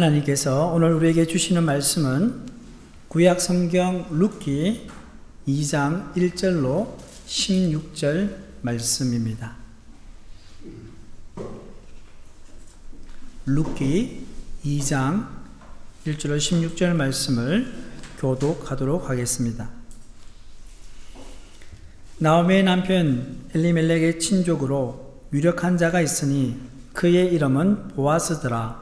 하나님께서 오늘 우리에게 주시는 말씀은 구약 성경 룻기 2장 1절로 16절 말씀입니다. 룻기 2장 1절로 16절 말씀을 교독하도록 하겠습니다. 나오미의 남편 엘리멜렉의 친족으로 유력한 자가 있으니 그의 이름은 보아스더라.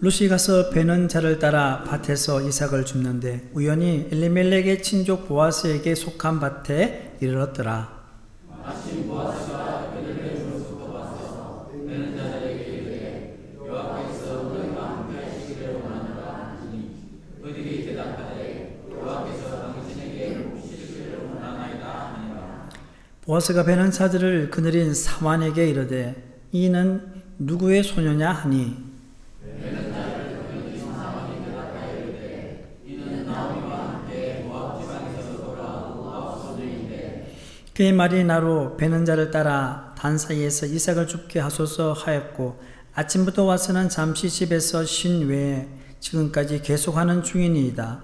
룻이 가서 베는 자를 따라 밭에서 이삭을 줍는데 우연히 엘리멜렉의 친족 보아스에게 속한 밭에 이르렀더라. 마침 보아스가 그들의 모습을 봤어 베는 자들에게 이르되 여호와께서 너희와 함께 하시기를 원하노라 하니 그들이 대답하되 여호와께서 당신에게 묵시기를 원하나이다 하니라. 보아스가 베는 자들을 그늘인 사환에게 이르되 이는 누구의 소녀냐 하니 그의 말이 나로 베는 자를 따라 단 사이에서 이삭을 줍게 하소서 하였고 아침부터 와서는 잠시 집에서 쉰 외에 지금까지 계속하는 중이니이다.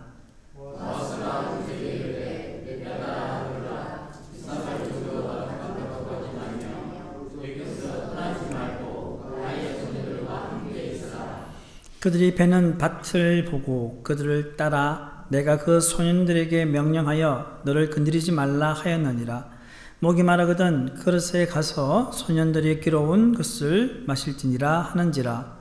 그들이 베는 밭을 보고 그들을 따라 내가 그 소년들에게 명령하여 너를 건드리지 말라 하였느니라. 목이 마르거든 그릇에 가서 소년들이 길어온 것을 마실지니라 하는지라.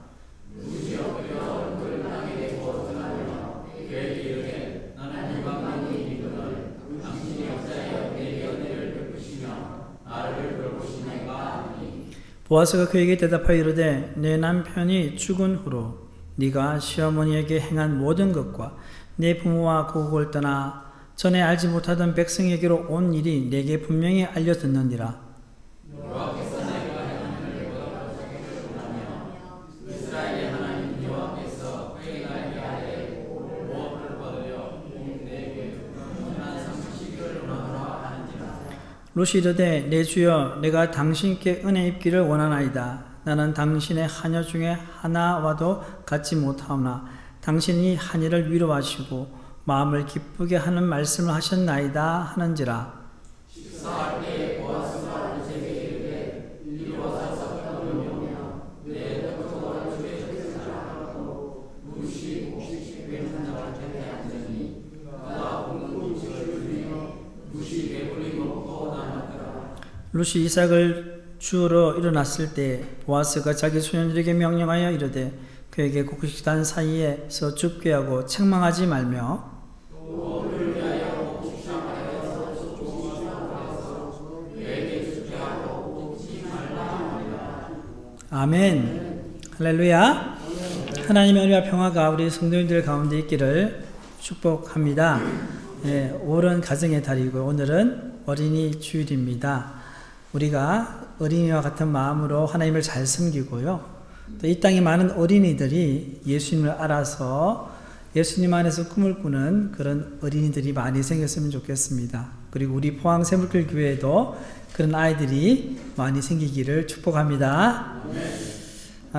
보아스가 그에게 대답하여 이르되 내 남편이 죽은 후로 네가 시어머니에게 행한 모든 것과 내 부모와 고국을 떠나 전에 알지 못하던 백성에게로 온 일이 내게 분명히 알려 듣느니라. 룻이 이르되 내 주여 내가 당신께 은혜 입기를 원하나이다. 나는 당신의 하녀 중에 하나와도 같지 못하오나 당신이 한 이를 위로하시고 마음을 기쁘게 하는 말씀을 하셨나이다 하는지라. 식사할 때 보아스가 룻에게 이르되 이리 와서 먹으며 내 떡을 주에 주시라고 룻이 옥식 베는 자를 곁에 앉으니 그가 볶는 음식을 주며 룻이 배불리 먹고 남았더라. 룻이 이삭을 주우러 일어났을 때 보아스가 자기 소년들에게 명령하여 이르되 그에게 곡식단 사이에서 줍게 하고 책망하지 말며 아멘. 할렐루야. 하나님의 은혜와 평화가 우리 성도님들 가운데 있기를 축복합니다. 네, 5월은 가정의 달이고 오늘은 어린이 주일입니다. 우리가 어린이와 같은 마음으로 하나님을 잘 섬기고요. 또 이 땅에 많은 어린이들이 예수님을 알아서 예수님 안에서 꿈을 꾸는 그런 어린이들이 많이 생겼으면 좋겠습니다. 그리고 우리 포항샘물길 교회에도 그런 아이들이 많이 생기기를 축복합니다.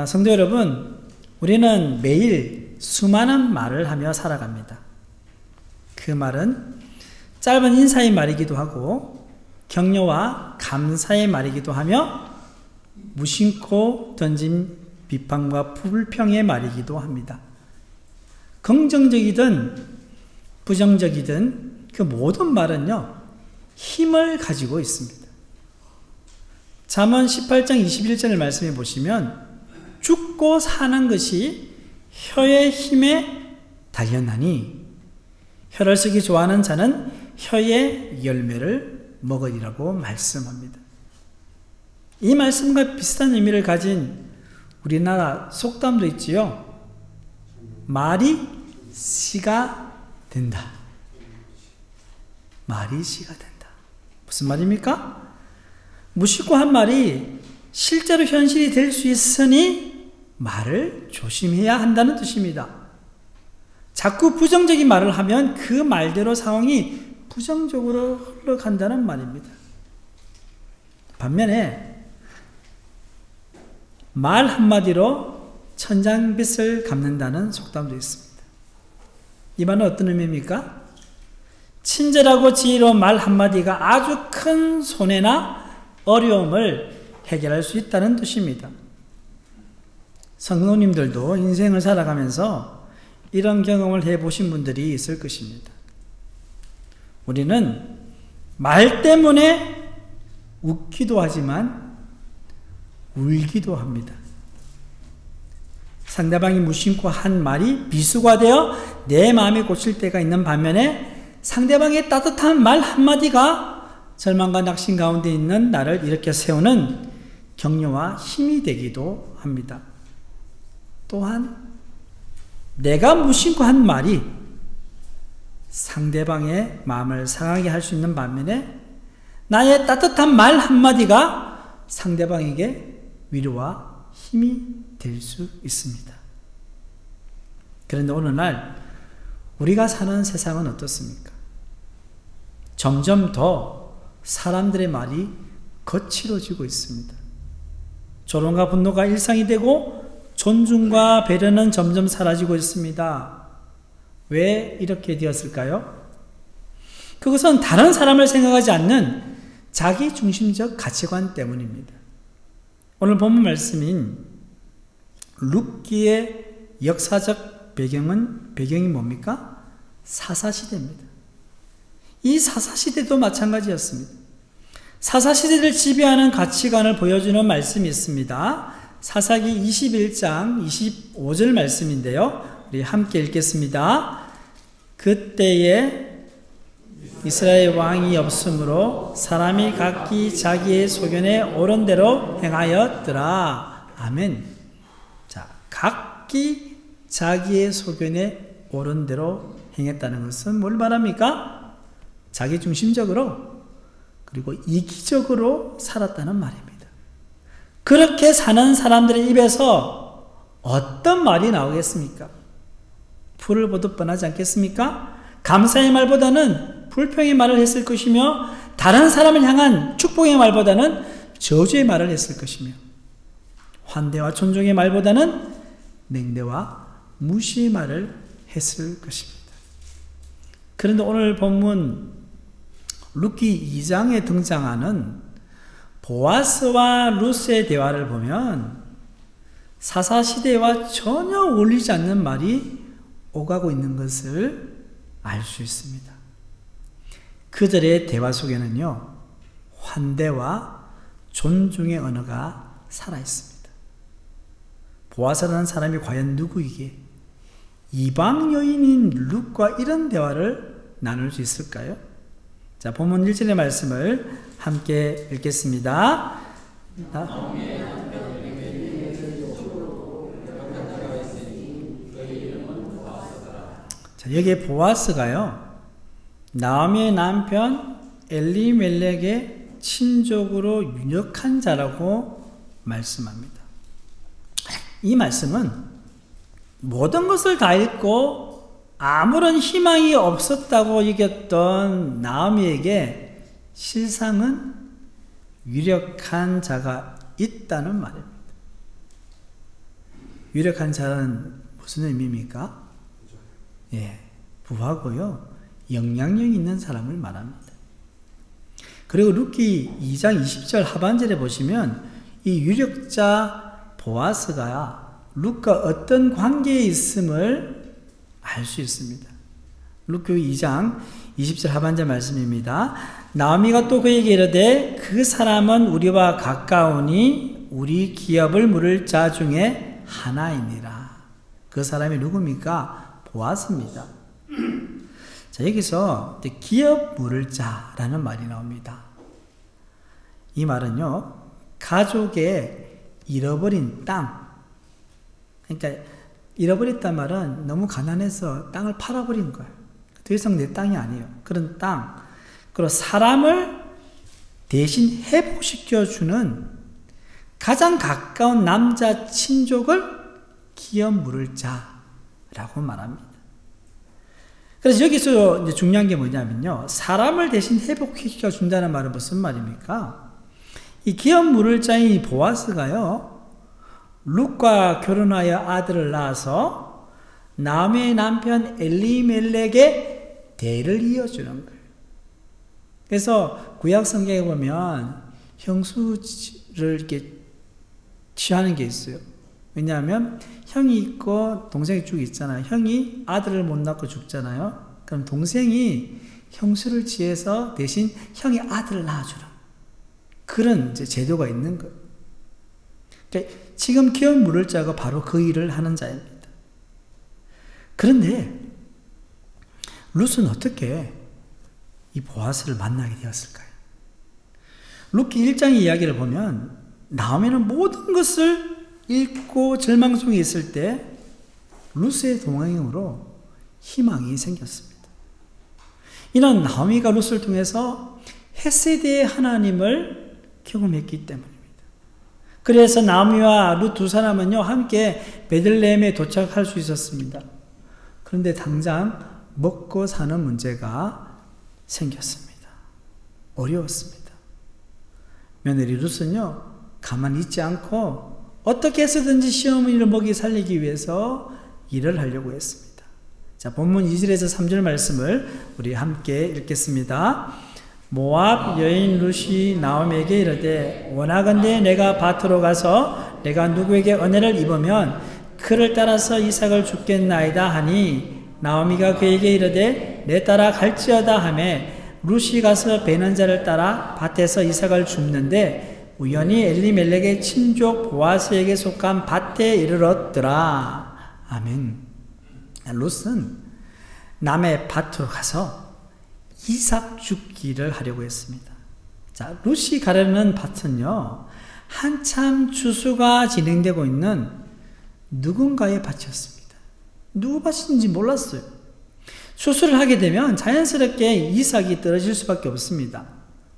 성도 여러분, 우리는 매일 수많은 말을 하며 살아갑니다. 그 말은 짧은 인사의 말이기도 하고 격려와 감사의 말이기도 하며 무심코 던진 비판과 불평의 말이기도 합니다. 긍정적이든 부정적이든 그 모든 말은요 힘을 가지고 있습니다. 잠언 18장 21절을 말씀해 보시면 죽고 사는 것이 혀의 힘에 달렸나니 혀를 쓰기 좋아하는 자는 혀의 열매를 먹으리라고 말씀합니다. 이 말씀과 비슷한 의미를 가진 우리나라 속담도 있지요. 말이 씨가 된다. 말이 씨가 된다. 무슨 말입니까? 무심코 한 말이 실제로 현실이 될 수 있으니 말을 조심해야 한다는 뜻입니다. 자꾸 부정적인 말을 하면 그 말대로 상황이 부정적으로 흘러간다는 말입니다. 반면에 말 한마디로 천장빚을 갚는다는 속담도 있습니다. 이 말은 어떤 의미입니까? 친절하고 지혜로운 말 한마디가 아주 큰 손해나 어려움을 해결할 수 있다는 뜻입니다. 성도님들도 인생을 살아가면서 이런 경험을 해보신 분들이 있을 것입니다. 우리는 말 때문에 웃기도 하지만 울기도 합니다. 상대방이 무심코 한 말이 비수가 되어 내 마음에 꽂힐 때가 있는 반면에 상대방의 따뜻한 말 한마디가 절망과 낙심 가운데 있는 나를 일으켜 세우는 격려와 힘이 되기도 합니다. 또한 내가 무심코 한 말이 상대방의 마음을 상하게 할 수 있는 반면에 나의 따뜻한 말 한마디가 상대방에게 위로와 힘이 될 수 있습니다. 그런데 오늘날 우리가 사는 세상은 어떻습니까? 점점 더 사람들의 말이 거칠어지고 있습니다. 조롱과 분노가 일상이 되고 존중과 배려는 점점 사라지고 있습니다. 왜 이렇게 되었을까요? 그것은 다른 사람을 생각하지 않는 자기 중심적 가치관 때문입니다. 오늘 본문 말씀인 룻기의 역사적 배경이 뭡니까? 사사시대입니다. 이 사사시대도 마찬가지였습니다. 사사시대를 지배하는 가치관을 보여주는 말씀이 있습니다. 사사기 21장 25절 말씀인데요. 우리 함께 읽겠습니다. 그때에 이스라엘 왕이 없으므로 사람이 각기 자기의 소견에 옳은 대로 행하였더라. 아멘. 자, 각기 자기의 소견에 옳은 대로 행했다는 것은 뭘 말합니까? 자기 중심적으로 그리고 이기적으로 살았다는 말입니다. 그렇게 사는 사람들의 입에서 어떤 말이 나오겠습니까? 풀을 보듯 뻔하지 않겠습니까? 감사의 말보다는 불평의 말을 했을 것이며 다른 사람을 향한 축복의 말보다는 저주의 말을 했을 것이며 환대와 존중의 말보다는 냉대와 무시의 말을 했을 것입니다. 그런데 오늘 본문 룻기 2장에 등장하는 보아스와 룻의 대화를 보면 사사시대와 전혀 어울리지 않는 말이 오가고 있는 것을 알 수 있습니다. 그들의 대화 속에는요, 환대와 존중의 언어가 살아있습니다. 보아스라는 사람이 과연 누구이기에 이방 여인인 룻과 이런 대화를 나눌 수 있을까요? 자, 본문 1절의 말씀을 함께 읽겠습니다. 자, 여기에 보아스가요, 나오미의 남편 엘리멜렉의 친족으로 유력한 자라고 말씀합니다. 이 말씀은 모든 것을 다 잃고 아무런 희망이 없었다고 여겼던 나오미에게 실상은 유력한 자가 있다는 말입니다. 유력한 자는 무슨 의미입니까? 예, 부하고요, 영향력 있는 사람을 말합니다. 그리고 룻기 2장 20절 하반절에 보시면 이 유력자 보아스가 룻과 어떤 관계에 있음을 알 수 있습니다. 룻기 2장 20절 하반절 말씀입니다. 나오미가 또 그에게 이르되 그 사람은 우리와 가까우니 우리 기업을 물을 자 중에 하나이니라. 그 사람이 누굽니까? 보아스입니다. 자, 여기서 기업 물을 자라는 말이 나옵니다. 이 말은요, 가족의 잃어버린 땅, 그러니까 잃어버렸단 말은 너무 가난해서 땅을 팔아버린 거예요. 더 이상 내 땅이 아니에요. 그런 땅, 그리고 사람을 대신 회복시켜주는 가장 가까운 남자 친족을 기업 물을 자라고 말합니다. 그래서 여기서 이제 중요한 게 뭐냐면요. 사람을 대신 회복시켜 준다는 말은 무슨 말입니까? 이 기업 물을 자인 이 보아스가요, 룻과 결혼하여 아들을 낳아서 나오미의 남편 엘리멜렉의 대를 이어주는 거예요. 그래서 구약 성경에 보면 형수를 이렇게 취하는 게 있어요. 왜냐하면 형이 있고 동생이 쭉 있잖아요. 형이 아들을 못 낳고 죽잖아요. 그럼 동생이 형수를 취해서 대신 형이 아들을 낳아주는 그런 이제 제도가 있는 거예요. 그러니까 지금 기업 물을 자가 바로 그 일을 하는 자입니다. 그런데 룻은 어떻게 이 보아스를 만나게 되었을까요? 룻기 1장의 이야기를 보면 나오미는 모든 것을 잃고 절망 속에 있을 때 룻의 동행으로 희망이 생겼습니다. 이는 나오미가 룻을 통해서 헤세드의 하나님을 경험했기 때문입니다. 그래서 나오미와 룻 두 사람은요 함께 베들레헴에 도착할 수 있었습니다. 그런데 당장 먹고 사는 문제가 생겼습니다. 어려웠습니다. 며느리 룻은요 가만히 있지 않고 어떻게 해서든지 시어머니를 먹이 살리기 위해서 일을 하려고 했습니다. 자, 본문 2절에서 3절 말씀을 우리 함께 읽겠습니다. 모압 여인 룻이 나오미에게 이르되 원하건대 내가 밭으로 가서 내가 누구에게 은혜를 입으면 그를 따라서 이삭을 줍겠나이다 하니 나오미가 그에게 이르되 내 따라 갈지어다 하매 룻이 가서 베는 자를 따라 밭에서 이삭을 줍는데 우연히 엘리멜렉의 친족 보아스에게 속한 밭에 이르렀더라. 아멘. 룻은 남의 밭으로 가서 이삭 줍기를 하려고 했습니다. 자, 룻이 가려는 밭은요 한참 추수가 진행되고 있는 누군가의 밭이었습니다. 누구 밭인지 몰랐어요. 추수를 하게 되면 자연스럽게 이삭이 떨어질 수밖에 없습니다.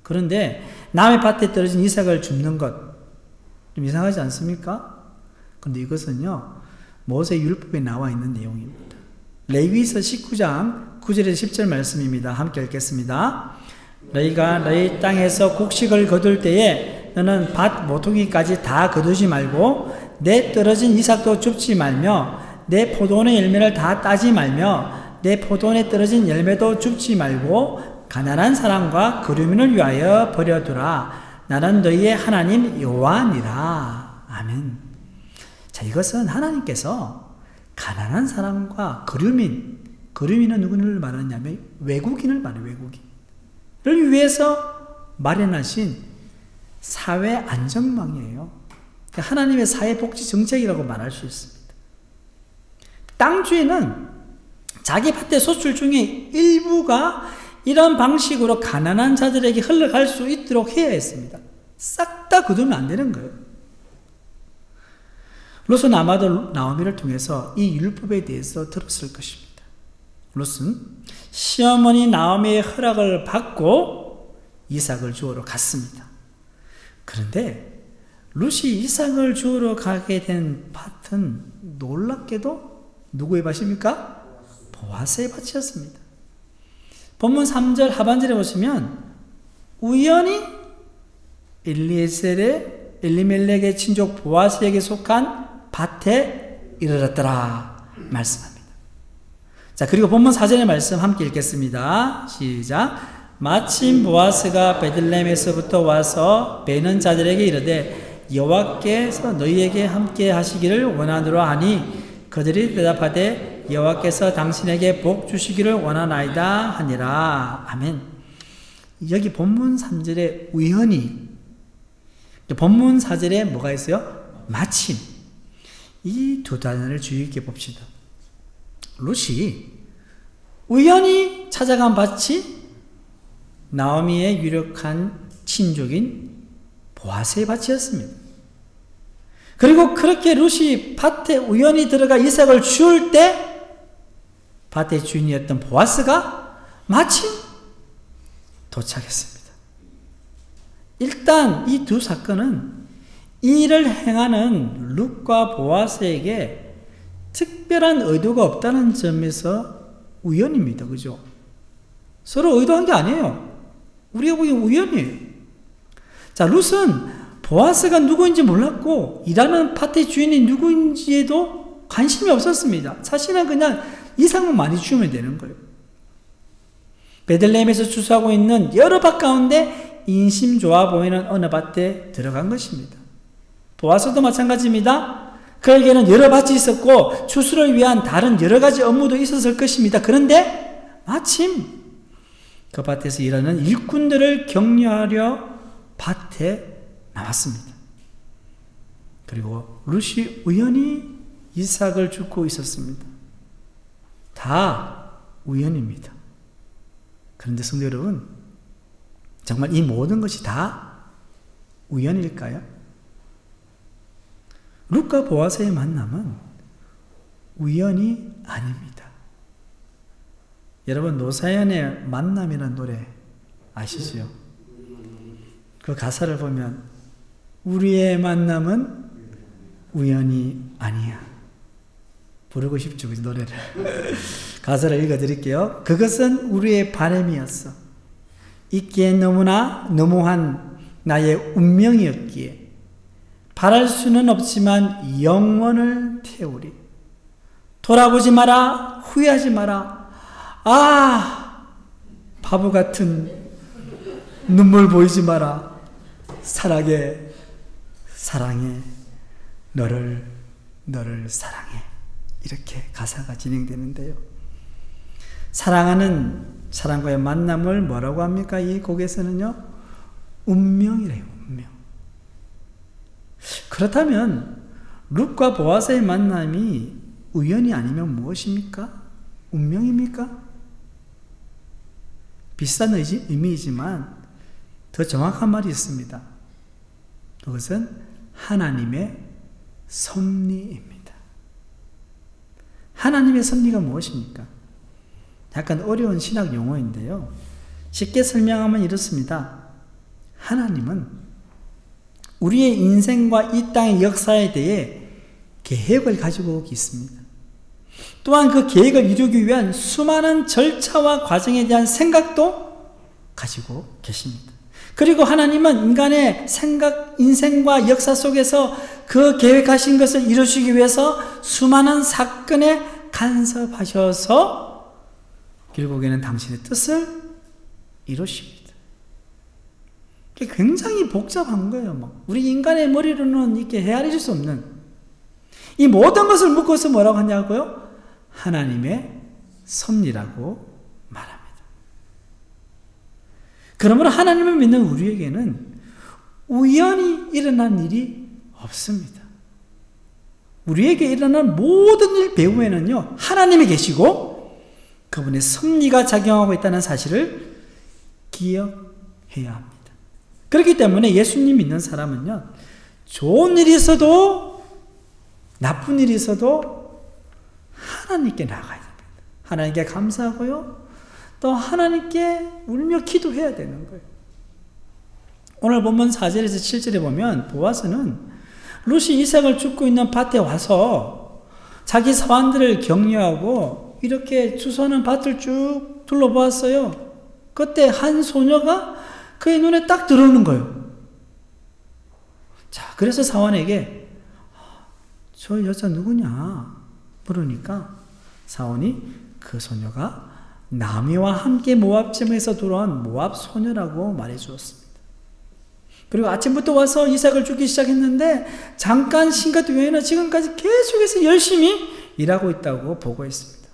그런데 남의 밭에 떨어진 이삭을 줍는 것 좀 이상하지 않습니까? 그런데 이것은요 모세 율법에 나와 있는 내용입니다. 레위기서 19장 9절에서 10절 말씀입니다. 함께 읽겠습니다. 너희가 너희 땅에서 곡식을 거둘 때에 너는 밭 모퉁이까지 다 거두지 말고 내 떨어진 이삭도 줍지 말며 내 포도원의 열매를 다 따지 말며 내 포도원에 떨어진 열매도 줍지 말고 가난한 사람과 거류민을 위하여 버려두라. 나는 너희의 하나님 여호와니라. 아멘. 자, 이것은 하나님께서 가난한 사람과 거류민은 누구를 말하냐면 외국인을 말해요. 외국인을 위해서 마련하신 사회 안전망이에요. 하나님의 사회복지 정책이라고 말할 수 있습니다. 땅주에는 자기 밭의 소출 중에 일부가 이런 방식으로 가난한 자들에게 흘러갈 수 있도록 해야 했습니다. 싹 다 거두면 안 되는 거예요. 룻은 아마도 나오미를 통해서 이 율법에 대해서 들었을 것입니다. 룻은 시어머니 나오미의 허락을 받고 이삭을 주우러 갔습니다. 그런데 룻이 이삭을 주우러 가게 된 밭은 놀랍게도 누구의 밭입니까? 보아스의 밭이었습니다. 본문 3절 하반절에 보시면 우연히 엘리멜렉의 친족 보아스에게 속한 밭에 이르렀더라 말씀합니다. 자, 그리고 본문 4절의 말씀 함께 읽겠습니다. 시작. 마침 보아스가 베들레헴에서부터 와서 베는 자들에게 이르되 여호와께서 너희에게 함께 하시기를 원하노라 하니 그들이 대답하되 여호와께서 당신에게 복 주시기를 원하나이다 하니라. 아멘. 여기 본문 3절에 우연히, 본문 4절에 뭐가 있어요? 마침. 이 두 단어를 주의 깊게 봅시다. 룻이 우연히 찾아간 밭이 나오미의 유력한 친족인 보아스의 밭이었습니다. 그리고 그렇게 룻이 밭에 우연히 들어가 이삭을 주울 때 밭의 주인이었던 보아스가 마침 도착했습니다. 일단 이 두 사건은 이 일을 행하는 룻과 보아스에게 특별한 의도가 없다는 점에서 우연입니다. 그죠? 서로 의도한 게 아니에요. 우리가 보기엔 우연이에요. 자, 룻은 보아스가 누구인지 몰랐고 일하는 밭의 주인이 누구인지에도 관심이 없었습니다. 자신은 그냥 이상만 많이 주면 되는 거예요. 베들레헴에서 추수하고 있는 여러 밭 가운데 인심 좋아 보이는 어느 밭에 들어간 것입니다. 보아스도 마찬가지입니다. 그에게는 여러 밭이 있었고 추수를 위한 다른 여러 가지 업무도 있었을 것입니다. 그런데 마침 그 밭에서 일하는 일꾼들을 격려하려 밭에 나왔습니다. 그리고 룻이 우연히 이삭을 줍고 있었습니다. 다 우연입니다. 그런데 성도 여러분, 정말 이 모든 것이 다 우연일까요? 룻과 보아스의 만남은 우연이 아닙니다. 여러분, 노사연의 만남이라는 노래 아시죠? 그 가사를 보면 우리의 만남은 우연이 아니야. 부르고 싶죠, 그 노래를. 가사를 읽어드릴게요. 그것은 우리의 바람이었어. 있기에 너무나 너무한 나의 운명이었기에 바랄 수는 없지만 영원을 태우리. 돌아보지 마라. 후회하지 마라. 아, 바보 같은 눈물 보이지 마라. 사랑해. 너를 사랑해. 이렇게 가사가 진행되는데요. 사랑과의 만남을 뭐라고 합니까? 이 곡에서는요, 운명이래요, 운명. 그렇다면 룻과 보아스의 만남이 우연이 아니면 무엇입니까? 운명입니까? 비슷한 의미이지만 더 정확한 말이 있습니다. 그것은 하나님의 섭리입니다. 하나님의 섭리가 무엇입니까? 약간 어려운 신학 용어인데요. 쉽게 설명하면 이렇습니다. 하나님은 우리의 인생과 이 땅의 역사에 대해 계획을 가지고 있습니다. 또한 그 계획을 이루기 위한 수많은 절차와 과정에 대한 생각도 가지고 계십니다. 그리고 하나님은 인간의 인생과 역사 속에서 그 계획하신 것을 이루시기 위해서 수많은 사건에 간섭하셔서 결국에는 당신의 뜻을 이루십니다. 이게 굉장히 복잡한 거예요. 우리 인간의 머리로는 이렇게 헤아릴 수 없는 이 모든 것을 묶어서 뭐라고 하냐고요? 하나님의 섭리라고 말합니다. 그러므로 하나님을 믿는 우리에게는 우연히 일어난 일이 없습니다. 우리에게 일어난 모든 일 배후에는요, 하나님이 계시고 그분의 섭리가 작용하고 있다는 사실을 기억해야 합니다. 그렇기 때문에 예수님 믿는 사람은요, 좋은 일이 있어도 나쁜 일이 있어도 하나님께 나가야 됩니다. 하나님께 감사하고요, 또 하나님께 울며 기도해야 되는 거예요. 오늘 본문 4절에서 7절에 보면 보아스는 룻이 이삭을 줍고 있는 밭에 와서 자기 사환들을 격려하고 이렇게 추수하는 밭을 쭉 둘러보았어요. 그때 한 소녀가 그의 눈에 딱 들어오는 거예요. 자, 그래서 사환에게 저 여자 누구냐 물으니까 사원이 그 소녀가 나미와 함께 모압점에서 돌아온 모압 소녀라고 말해 주었습니다. 그리고 아침부터 와서 이삭을 주기 시작했는데 잠깐 쉰 것 외에는 지금까지 계속해서 열심히 일하고 있다고 보고했습니다.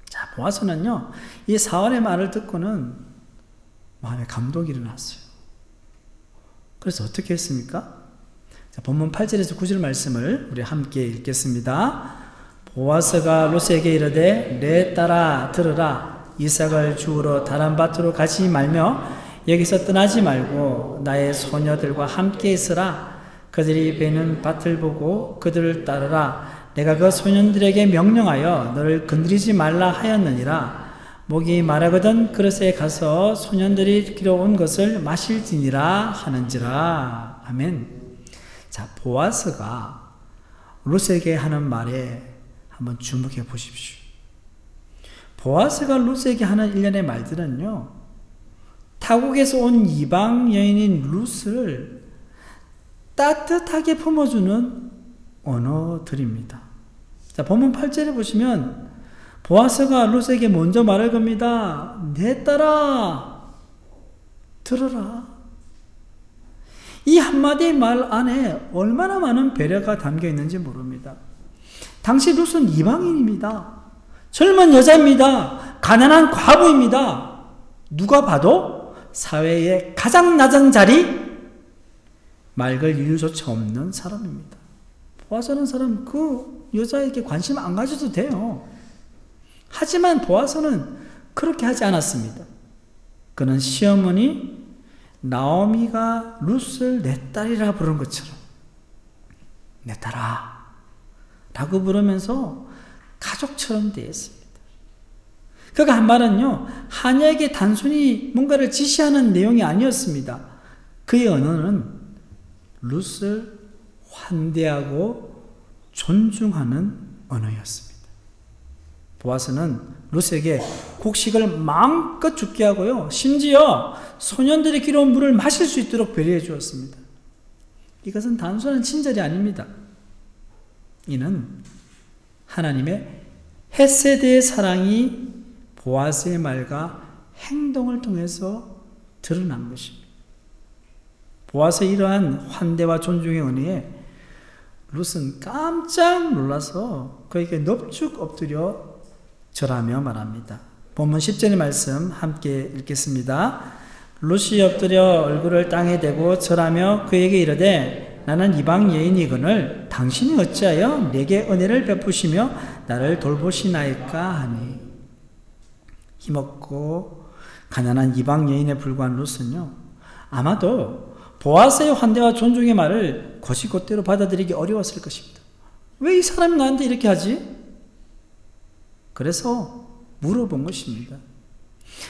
자, 보아스는요, 이 사원의 말을 듣고는 마음에 감동이 일어났어요. 그래서 어떻게 했습니까? 자, 본문 8절에서 9절 말씀을 우리 함께 읽겠습니다. 보아스가 룻에게 이르되 내 딸아 들으라. 이삭을 주우러 다른 밭으로 가지 말며 여기서 떠나지 말고 나의 소녀들과 함께 있으라. 그들이 베는 밭을 보고 그들을 따르라. 내가 그 소년들에게 명령하여 너를 건드리지 말라 하였느니라. 목이 마르거든 그릇에 가서 소년들이 길어온 것을 마실지니라 하는지라. 아멘. 자, 보아스가 룻에게 하는 말에 한번 주목해 보십시오. 보아스가 룻에게 하는 일련의 말들은요, 타국에서 온 이방 여인인 룻을 따뜻하게 품어주는 언어들입니다. 자, 본문 8절에 보시면 보아스가 룻에게 먼저 말을 겁니다. 내 딸아, 들어라. 이 한마디 말 안에 얼마나 많은 배려가 담겨 있는지 모릅니다. 당시 룻은 이방인입니다. 젊은 여자입니다. 가난한 과부입니다. 누가 봐도 사회의 가장 낮은 자리, 맑을 이유조차 없는 사람입니다. 보아스라는 사람 그 여자에게 관심 안 가져도 돼요. 하지만 보아스는 그렇게 하지 않았습니다. 그는 시어머니 나오미가 룻을 내 딸이라 부른 것처럼 내 딸아 라고 부르면서 가족처럼 대했습니다. 그가 한 말은요, 하녀에게 단순히 뭔가를 지시하는 내용이 아니었습니다. 그의 언어는 룻을 환대하고 존중하는 언어였습니다. 보아스는 룻에게 곡식을 마음껏 죽게 하고요, 심지어 소년들이 길어온 물을 마실 수 있도록 배려해 주었습니다. 이것은 단순한 친절이 아닙니다. 이는 하나님의 헤세드의 사랑이 보아스의 말과 행동을 통해서 드러난 것입니다. 보아스의 이러한 환대와 존중의 은혜에 룻은 깜짝 놀라서 그에게 넙죽 엎드려 절하며 말합니다. 본문 10절의 말씀 함께 읽겠습니다. 룻이 엎드려 얼굴을 땅에 대고 절하며 그에게 이르되 나는 이방 여인이거늘 당신이 어찌하여 내게 은혜를 베푸시며 나를 돌보시나이까 하니. 힘없고 가난한 이방 여인에 불과한 룻은요, 아마도 보아스의 환대와 존중의 말을 곧이곧대로 받아들이기 어려웠을 것입니다. 왜 이 사람이 나한테 이렇게 하지? 그래서 물어본 것입니다.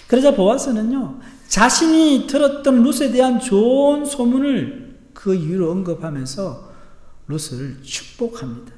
그러자 보아스는요, 자신이 들었던 룻에 대한 좋은 소문을 그 이유로 언급하면서 룻을 축복합니다.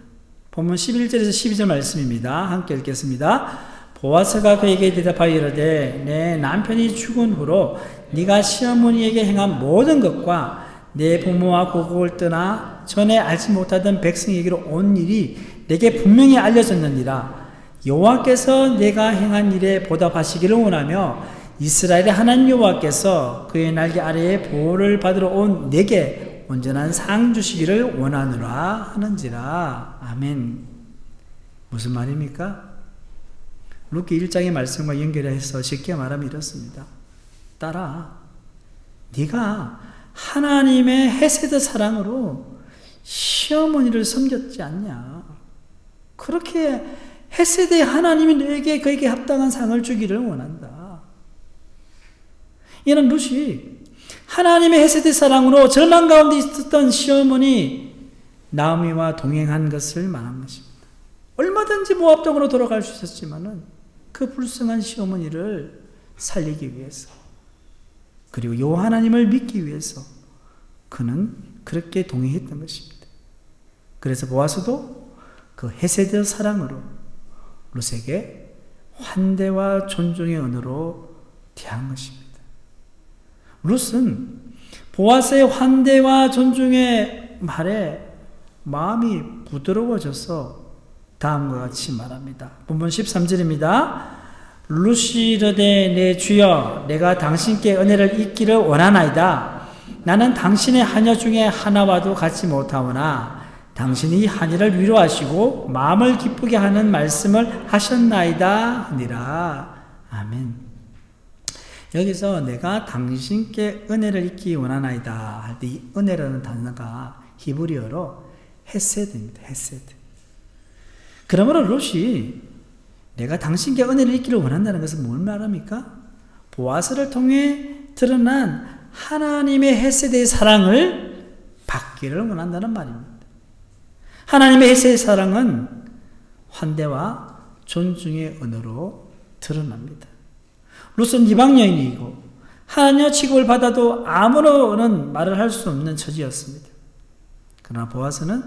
본문 11절에서 12절 말씀입니다. 함께 읽겠습니다. 보아스가 그에게 대답하여 이르되 내 남편이 죽은 후로 네가 시어머니에게 행한 모든 것과 내 부모와 고국을 떠나 전에 알지 못하던 백성에게로 온 일이 내게 분명히 알려졌느니라. 여호와께서 내가 행한 일에 보답하시기를 원하며 이스라엘의 하나님 여호와께서 그의 날개 아래에 보호를 받으러 온 내게 온전한 상 주시기를 원하노라 하는지라. 아멘. 무슨 말입니까? 룻기 1장의 말씀과 연결해서 쉽게 말하면 이렇습니다. 딸아, 네가 하나님의 헤세드 사랑으로 시어머니를 섬겼지 않냐? 그렇게 헤세드의 하나님이 너에게 그에게 합당한 상을 주기를 원한다. 이는 룻이 하나님의 헤세드 사랑으로 절망 가운데 있었던 시어머니 나오미와 동행한 것을 말한 것입니다. 얼마든지 모압 땅으로 돌아갈 수 있었지만은 그 불쌍한 시어머니를 살리기 위해서, 그리고 여호와 하나님을 믿기 위해서 그는 그렇게 동행했던 것입니다. 그래서 보아스도 그 헤세드 사랑으로 룻에게 환대와 존중의 언어로 대한 것입니다. 룻은 보아스의 환대와 존중의 말에 마음이 부드러워져서 다음과 같이 말합니다. 본문 13절입니다. 룻이 이르되 내 주여 내가 당신께 은혜를 잊기를 원하나이다. 나는 당신의 하녀 중에 하나와도 같지 못하오나 당신이 하녀를 위로하시고 마음을 기쁘게 하는 말씀을 하셨나이다 하니라. 아멘. 여기서 내가 당신께 은혜를 잊기 원하나이다 할 때 이 은혜라는 단어가 히브리어로 헤세드입니다. 헤세드. 그러므로 룻이 내가 당신께 은혜를 잊기를 원한다는 것은 뭘 말합니까? 보아스를 통해 드러난 하나님의 헤세드의 사랑을 받기를 원한다는 말입니다. 하나님의 헤세드의 사랑은 환대와 존중의 언어로 드러납니다. 룻은 이방 여인이고 하녀 취급을 받아도 아무런 말을 할 수 없는 처지였습니다. 그러나 보아스는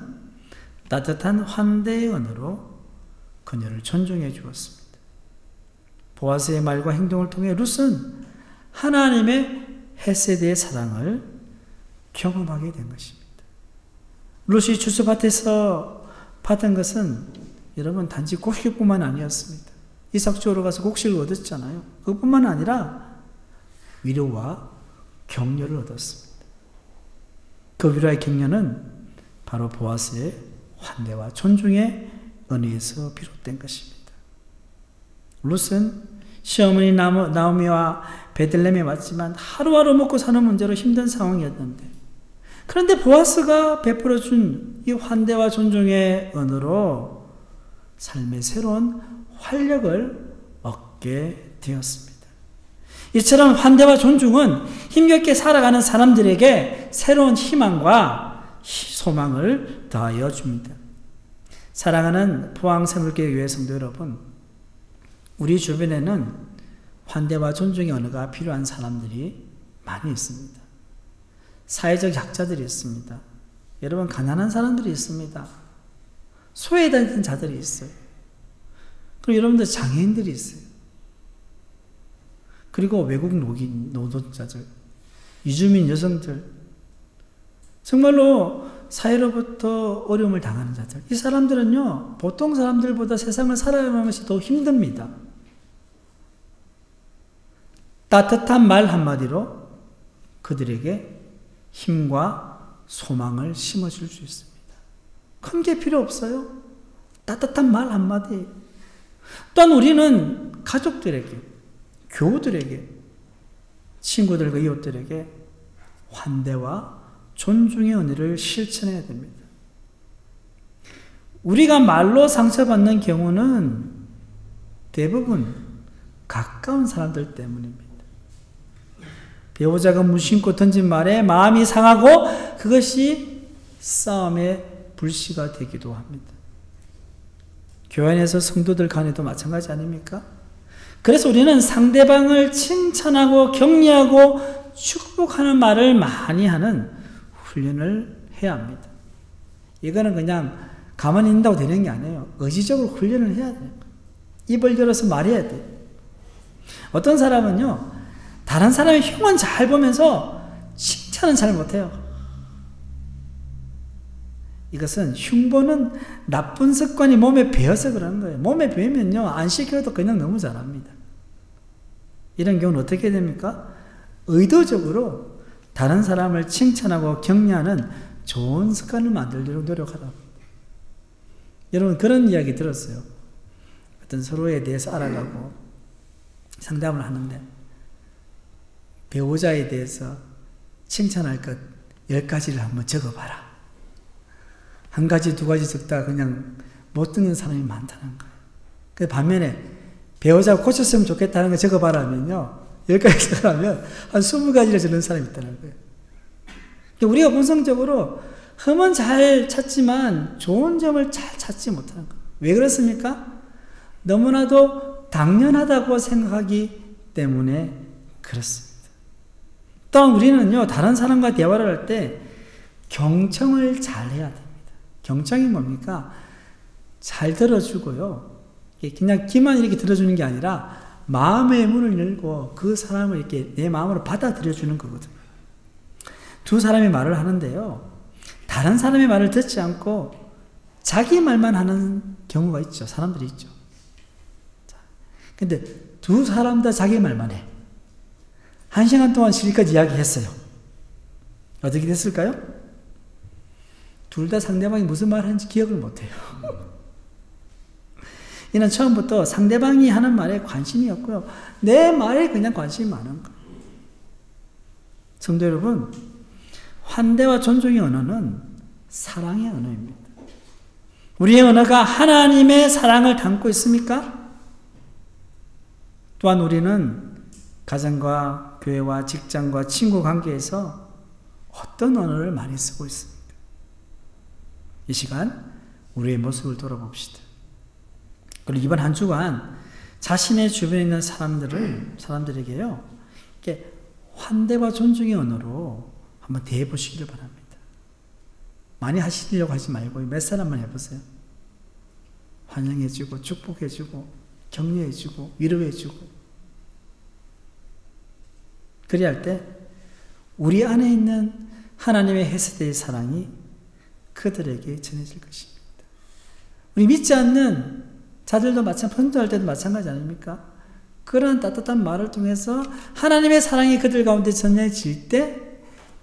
따뜻한 환대의 언어로 그녀를 존중해 주었습니다. 보아스의 말과 행동을 통해 룻은 하나님의 헤세드의 사랑을 경험하게 된 것입니다. 룻이 주스밭에서 받은 것은 여러분 단지 곡식뿐만 아니었습니다. 이삭 주우러 가서 곡식을 얻었잖아요. 그것뿐만 아니라 위로와 격려를 얻었습니다. 그 위로와 격려는 바로 보아스의 환대와 존중의 은혜에서 비롯된 것입니다. 룻은 시어머니 나오미와 베들레헴에 왔지만 하루하루 먹고 사는 문제로 힘든 상황이었는데, 그런데 보아스가 베풀어준 이 환대와 존중의 은혜로 삶의 새로운 활력을 얻게 되었습니다. 이처럼 환대와 존중은 힘겹게 살아가는 사람들에게 새로운 희망과 소망을 더하여 줍니다. 사랑하는 포항샘물교회 교회 성도 여러분, 우리 주변에는 환대와 존중의 언어가 필요한 사람들이 많이 있습니다. 사회적 약자들이 있습니다. 여러분, 가난한 사람들이 있습니다. 소외된 자들이 있어요. 그리고 여러분들 장애인들이 있어요. 그리고 외국 노동자들, 이주민 여성들, 정말로 사회로부터 어려움을 당하는 자들, 이 사람들은요, 보통 사람들보다 세상을 살아가는 것이 더 힘듭니다. 따뜻한 말 한마디로 그들에게 힘과 소망을 심어줄 수 있습니다. 큰 게 필요 없어요. 따뜻한 말 한마디. 또한 우리는 가족들에게, 교우들에게, 친구들과 이웃들에게 환대와 존중의 은혜를 실천해야 됩니다. 우리가 말로 상처받는 경우는 대부분 가까운 사람들 때문입니다. 배우자가 무심코 던진 말에 마음이 상하고 그것이 싸움의 불씨가 되기도 합니다. 교회 안에서 성도들 간에도 마찬가지 아닙니까? 그래서 우리는 상대방을 칭찬하고 격려하고 축복하는 말을 많이 하는 훈련을 해야 합니다. 이거는 그냥 가만히 있는다고 되는 게 아니에요. 의지적으로 훈련을 해야 돼요. 입을 열어서 말해야 돼요. 어떤 사람은요, 다른 사람의 흉은 잘 보면서 칭찬은 잘 못해요. 이것은 흉보는 나쁜 습관이 몸에 배어서 그러는 거예요. 몸에 배면요, 안 시켜도 그냥 너무 잘합니다. 이런 경우는 어떻게 됩니까? 의도적으로 다른 사람을 칭찬하고 격려하는 좋은 습관을 만들려고 노력하다. 여러분, 그런 이야기 들었어요. 어떤 서로에 대해서 알아가고 상담을 하는데 배우자에 대해서 칭찬할 것 10가지를 한번 적어봐라. 한 가지, 두 가지 적다가 그냥 못 듣는 사람이 많다는 거예요. 그 반면에 배우자가 고쳤으면 좋겠다는 거 적어봐라 하면요, 10가지 적으면 한 20가지를 적는 사람이 있다는 거예요. 우리가 본성적으로 흠은 잘 찾지만 좋은 점을 잘 찾지 못하는 거예요. 왜 그렇습니까? 너무나도 당연하다고 생각하기 때문에 그렇습니다. 또한 우리는요, 다른 사람과 대화를 할 때 경청을 잘 해야 됩니다. 경청이 뭡니까? 잘 들어주고요. 그냥 귀만 이렇게 들어주는 게 아니라 마음의 문을 열고 그 사람을 이렇게 내 마음으로 받아들여주는 거거든요. 두 사람이 말을 하는데요, 다른 사람의 말을 듣지 않고 자기 말만 하는 경우가 있죠. 사람들이 있죠. 근데 두 사람 다 자기 말만 해. 1시간 동안 실컷 이야기했어요. 어떻게 됐을까요? 둘 다 상대방이 무슨 말을 하는지 기억을 못해요. 이는 처음부터 상대방이 하는 말에 관심이 없고요, 내 말에 그냥 관심이 많은 거예요. 성도 여러분, 환대와 존중의 언어는 사랑의 언어입니다. 우리의 언어가 하나님의 사랑을 담고 있습니까? 또한 우리는 가정과 교회와 직장과 친구 관계에서 어떤 언어를 많이 쓰고 있습니까? 이 시간 우리의 모습을 돌아봅시다. 그리고 이번 한 주간 자신의 주변에 있는 사람들에게요, 이렇게 환대와 존중의 언어로 한번 대해보시기를 바랍니다. 많이 하시려고 하지 말고 몇 사람만 해보세요. 환영해주고 축복해주고 격려해주고 위로해주고. 그리 할 때 우리 안에 있는 하나님의 헤세드의 사랑이 그들에게 전해질 것입니다. 우리 믿지 않는 자들도 전도할 때도 마찬가지 아닙니까? 그러한 따뜻한 말을 통해서 하나님의 사랑이 그들 가운데 전해질 때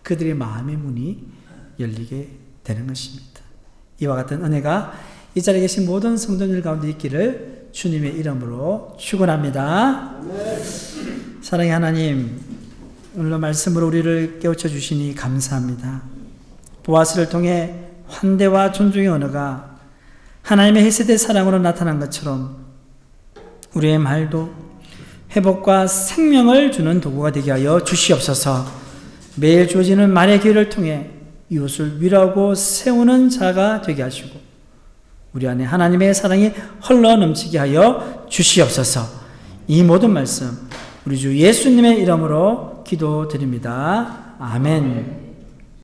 그들의 마음의 문이 열리게 되는 것입니다. 이와 같은 은혜가 이 자리에 계신 모든 성도들 가운데 있기를 주님의 이름으로 축원합니다. 사랑의 하나님, 오늘 말씀으로 우리를 깨우쳐 주시니 감사합니다. 보아스를 통해 환대와 존중의 언어가 하나님의 헤세드 사랑으로 나타난 것처럼 우리의 말도 회복과 생명을 주는 도구가 되게 하여 주시옵소서. 매일 주어지는 말의 기회를 통해 이웃을 위로하고 세우는 자가 되게 하시고 우리 안에 하나님의 사랑이 흘러 넘치게 하여 주시옵소서. 이 모든 말씀 우리 주 예수님의 이름으로 기도드립니다. 아멘.